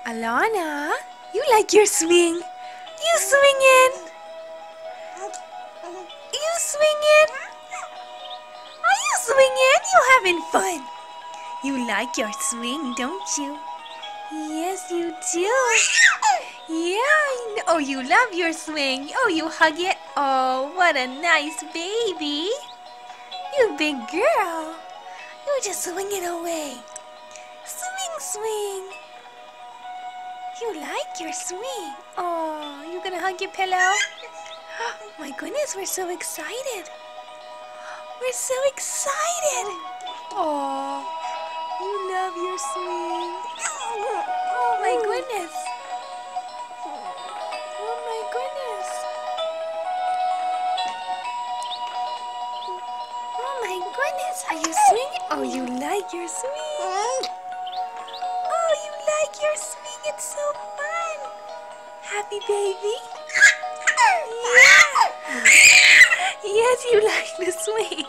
Alana, you like your swing. You swinging. You swinging. Are you swinging? You having fun. You like your swing, don't you? Yes, you do. Yeah. Oh, you love your swing. Oh, you hug it. Oh, what a nice baby. You big girl. You just swing it away. Swing, swing. You like your swing. Oh, you gonna hug your pillow? My goodness, we're so excited. We're so excited. Oh, you love your swing. Oh my goodness. Oh my goodness. Oh my goodness. Are you swinging? Oh, you like your swing. Oh, you like your swing. It's so fun. Happy baby. Yeah. Yes, you like the swing.